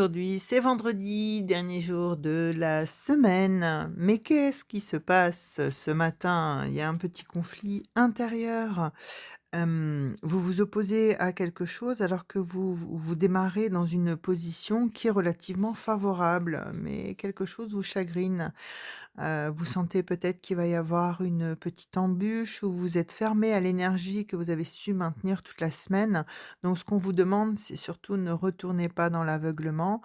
Aujourd'hui, c'est vendredi, dernier jour de la semaine. Mais qu'est-ce qui se passe ce matin? Il y a un petit conflit intérieur. Vous vous opposez à quelque chose alors que vous démarrez dans une position qui est relativement favorable, mais quelque chose vous chagrine. Vous sentez peut-être qu'il va y avoir une petite embûche ou vous êtes fermé à l'énergie que vous avez su maintenir toute la semaine. Donc ce qu'on vous demande, c'est surtout ne retournez pas dans l'aveuglement.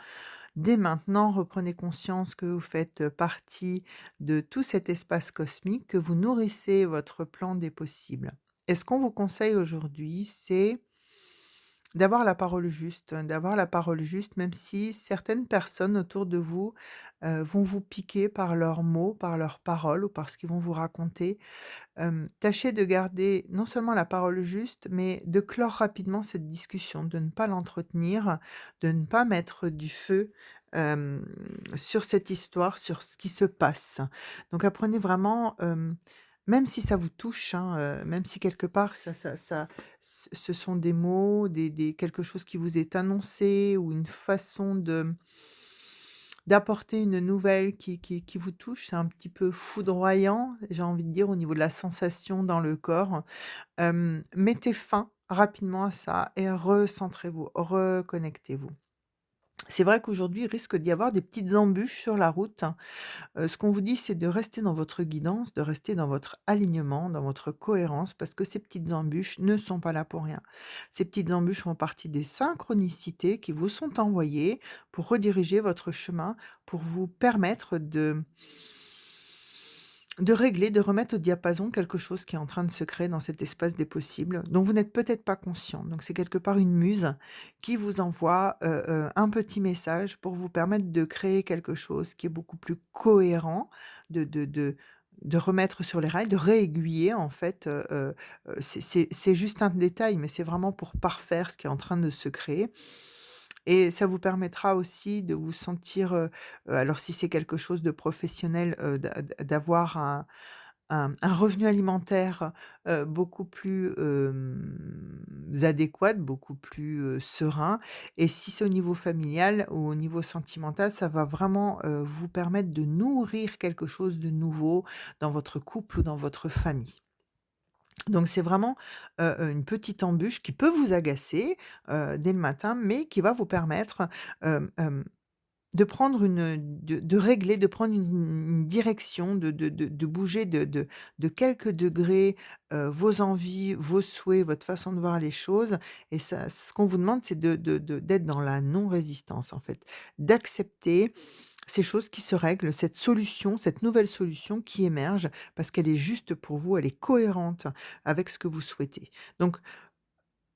Dès maintenant, reprenez conscience que vous faites partie de tout cet espace cosmique, que vous nourrissez votre plan des possibles. Et ce qu'on vous conseille aujourd'hui, c'est d'avoir la parole juste, même si certaines personnes autour de vous, vont vous piquer par leurs mots, par leurs paroles ou par ce qu'ils vont vous raconter. Tâchez de garder non seulement la parole juste, mais de clore rapidement cette discussion, de ne pas l'entretenir, de ne pas mettre du feu, hem, sur cette histoire, sur ce qui se passe. Donc apprenez vraiment, même si ça vous touche, hein, même si quelque part ce sont des mots, des quelque chose qui vous est annoncé ou une façon d'apporter une nouvelle qui vous touche, c'est un petit peu foudroyant, j'ai envie de dire, au niveau de la sensation dans le corps. Mettez fin rapidement à ça et recentrez-vous, reconnectez-vous. C'est vrai qu'aujourd'hui, il risque d'y avoir des petites embûches sur la route. Ce qu'on vous dit, c'est de rester dans votre guidance, de rester dans votre alignement, dans votre cohérence, parce que ces petites embûches ne sont pas là pour rien. Ces petites embûches font partie des synchronicités qui vous sont envoyées pour rediriger votre chemin, pour vous permettre de régler, de remettre au diapason quelque chose qui est en train de se créer dans cet espace des possibles, dont vous n'êtes peut-être pas conscient. Donc c'est quelque part une muse qui vous envoie, un petit message pour vous permettre de créer quelque chose qui est beaucoup plus cohérent, de de de de remettre sur les rails, de réaiguiller en fait, c'est juste un détail, mais c'est vraiment pour parfaire ce qui est en train de se créer. Et ça vous permettra aussi de vous sentir, alors si c'est quelque chose de professionnel, d'avoir un revenu alimentaire, beaucoup plus, adéquat, beaucoup plus, serein. Et si c'est au niveau familial ou au niveau sentimental, ça va vraiment, vous permettre de nourrir quelque chose de nouveau dans votre couple ou dans votre famille. Donc c'est vraiment, une petite embûche qui peut vous agacer, dès le matin, mais qui va vous permettre, hem, hem, de prendre de régler, de prendre une direction, de bouger de quelques degrés, vos envies, vos souhaits, votre façon de voir les choses. Et ça, ce qu'on vous demande, c'est d'être dans la non-résistance, en fait. D'accepter ces choses qui se règlent, cette solution, cette nouvelle solution qui émerge parce qu'elle est juste pour vous, elle est cohérente avec ce que vous souhaitez. Donc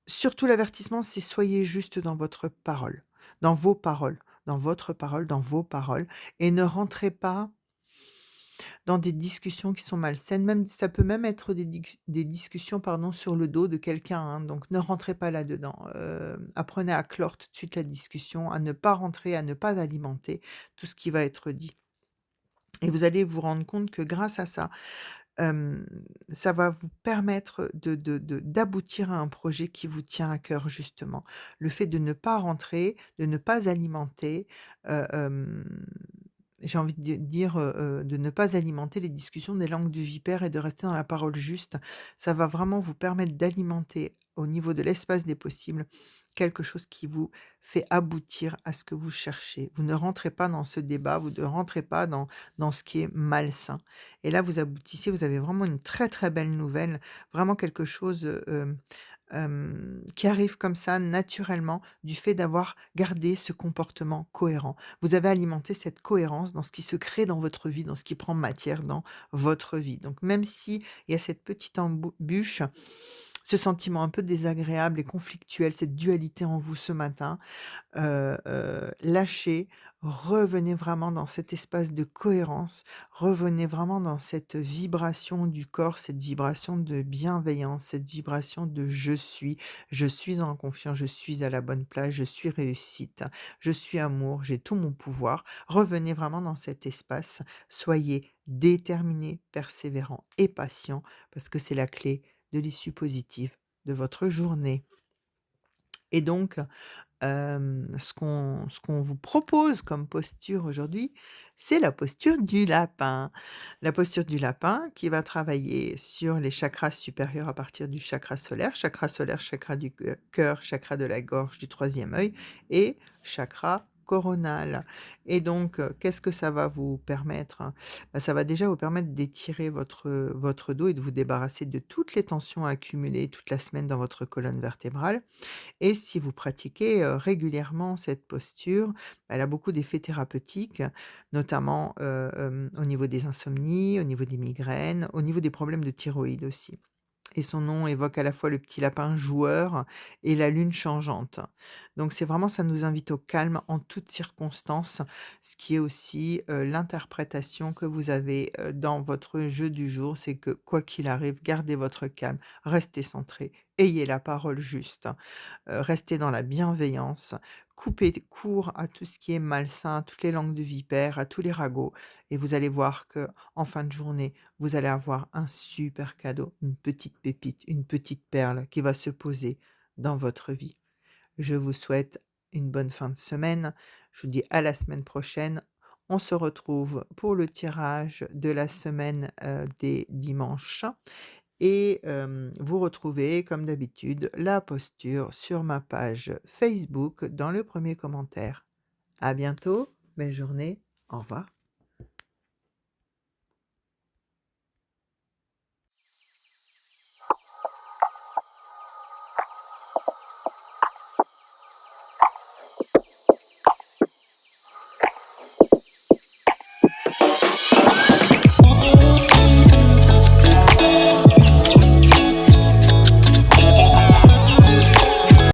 surtout l'avertissement, c'est soyez juste dans votre parole, dans vos paroles, dans votre parole, dans vos paroles, et ne rentrez pas dans des discussions qui sont malsaines. Même ça peut même être des discussions, pardon, sur le dos de quelqu'un, hein, donc ne rentrez pas là-dedans. Apprenez à clore tout de suite la discussion, à ne pas rentrer, à ne pas alimenter tout ce qui va être dit. Et vous allez vous rendre compte que grâce à ça, Hem, ça va vous permettre d'aboutir à un projet qui vous tient à cœur justement. Le fait de ne pas rentrer, de ne pas alimenter, heu, hem, j'ai envie de dire, de ne pas alimenter les discussions des langues du vipère et de rester dans la parole juste. Ça va vraiment vous permettre d'alimenter au niveau de l'espace des possibles, quelque chose qui vous fait aboutir à ce que vous cherchez. Vous ne rentrez pas dans ce débat, vous ne rentrez pas dans ce qui est malsain. Et là, vous aboutissez, vous avez vraiment une très, très belle nouvelle, vraiment quelque chose, qui arrive comme ça naturellement du fait d'avoir gardé ce comportement cohérent. Vous avez alimenté cette cohérence dans ce qui se crée dans votre vie, dans ce qui prend matière dans votre vie. Donc même si il y a cette petite embûche, ce sentiment un peu désagréable et conflictuel, cette dualité en vous ce matin, lâchez, revenez vraiment dans cet espace de cohérence, revenez vraiment dans cette vibration du corps, cette vibration de bienveillance, cette vibration de je suis en confiance, je suis à la bonne place, je suis réussite, je suis amour, j'ai tout mon pouvoir. Revenez vraiment dans cet espace, soyez déterminé, persévérant et patient parce que c'est la clé de l'issue positive de votre journée. Et donc, Ce qu'on vous propose comme posture aujourd'hui, c'est la posture du lapin. La posture du lapin qui va travailler sur les chakras supérieurs à partir du chakra solaire, chakra du cœur, chakra de la gorge, du troisième œil et chakra coronal. Et donc, qu'est-ce que ça va vous permettre, hein? Bah, ça va déjà vous permettre d'étirer votre dos et de vous débarrasser de toutes les tensions accumulées toute la semaine dans votre colonne vertébrale. Et si vous pratiquez, régulièrement cette posture, elle a beaucoup d'effets thérapeutiques, notamment, au niveau des insomnies, au niveau des migraines, au niveau des problèmes de thyroïde aussi. Et son nom évoque à la fois le petit lapin joueur et la lune changeante. Donc c'est vraiment ça nous invite au calme en toutes circonstances, ce qui est aussi, l'interprétation que vous avez, dans votre jeu du jour. C'est que quoi qu'il arrive, gardez votre calme, restez centré, ayez la parole juste. Restez dans la bienveillance, coupez court à tout ce qui est malsain, à toutes les langues de vipère, à tous les ragots et vous allez voir que en fin de journée, vous allez avoir un super cadeau, une petite pépite, une petite perle qui va se poser dans votre vie. Je vous souhaite une bonne fin de semaine. Je vous dis à la semaine prochaine. On se retrouve pour le tirage de la semaine, des dimanches et vous retrouvez comme d'habitude la posture sur ma page Facebook dans le premier commentaire. À bientôt, belle journée, au revoir.